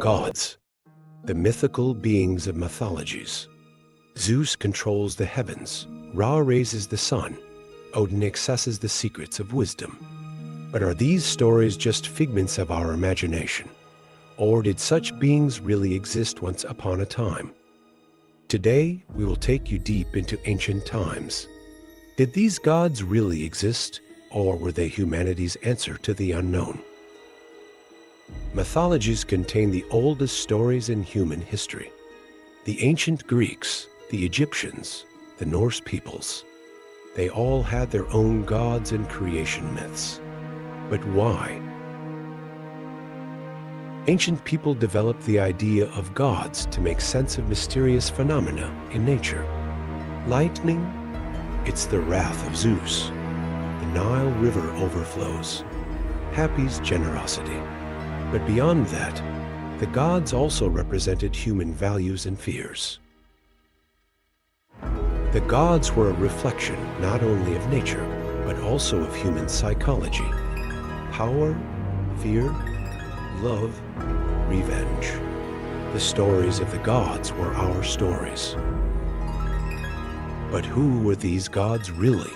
Gods, the mythical beings of mythologies. Zeus controls the heavens, Ra raises the sun, Odin accesses the secrets of wisdom. But are these stories just figments of our imagination? Or did such beings really exist once upon a time? Today, we will take you deep into ancient times. Did these gods really exist, or were they humanity's answer to the unknown? Mythologies contain the oldest stories in human history. The ancient Greeks, the Egyptians, the Norse peoples, they all had their own gods and creation myths. But why? Ancient people developed the idea of gods to make sense of mysterious phenomena in nature. Lightning, it's the wrath of Zeus. The Nile River overflows. Happy's generosity. But beyond that, the gods also represented human values and fears. The gods were a reflection not only of nature, but also of human psychology. Power, fear, love, revenge. The stories of the gods were our stories. But who were these gods really?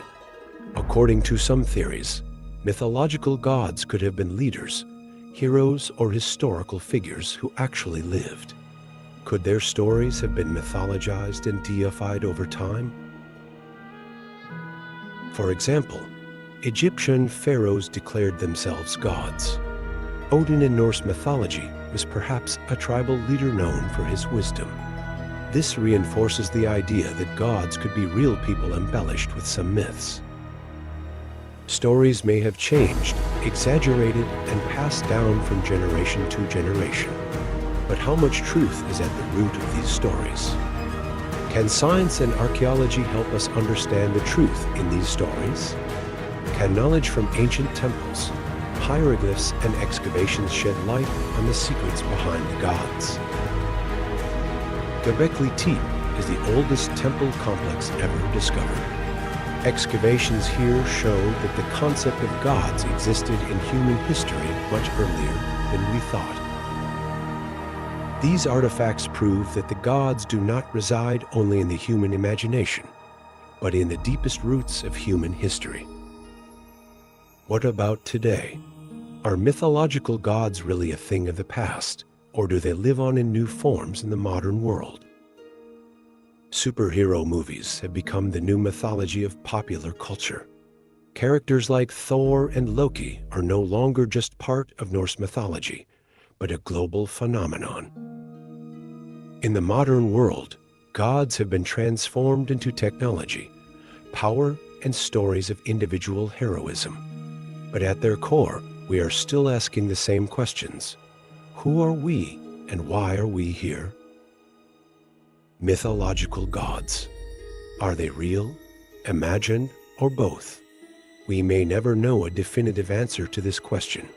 According to some theories, mythological gods could have been leaders, heroes, or historical figures who actually lived. Could their stories have been mythologized and deified over time? For example, Egyptian pharaohs declared themselves gods. Odin in Norse mythology was perhaps a tribal leader known for his wisdom. This reinforces the idea that gods could be real people embellished with some myths. Stories may have changed, exaggerated, and passed down from generation to generation. But how much truth is at the root of these stories? Can science and archaeology help us understand the truth in these stories? Can knowledge from ancient temples, hieroglyphs, and excavations shed light on the secrets behind the gods? Göbekli Tepe is the oldest temple complex ever discovered. Excavations here show that the concept of gods existed in human history much earlier than we thought. These artifacts prove that the gods do not reside only in the human imagination, but in the deepest roots of human history. What about today? Are mythological gods really a thing of the past, or do they live on in new forms in the modern world? Superhero movies have become the new mythology of popular culture. Characters like Thor and Loki are no longer just part of Norse mythology, but a global phenomenon. In the modern world, gods have been transformed into technology, power, and stories of individual heroism. But at their core, we are still asking the same questions. Who are we, and why are we here? Mythological gods. Are they real, imagined, or both? We may never know a definitive answer to this question.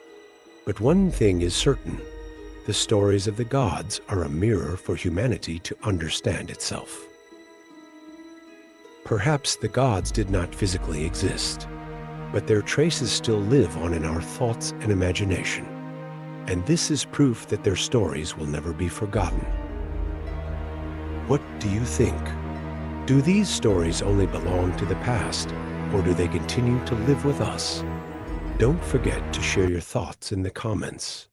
But one thing is certain. The stories of the gods are a mirror for humanity to understand itself. Perhaps the gods did not physically exist, but their traces still live on in our thoughts and imagination. And this is proof that their stories will never be forgotten. What do you think? Do these stories only belong to the past, or do they continue to live with us? Don't forget to share your thoughts in the comments.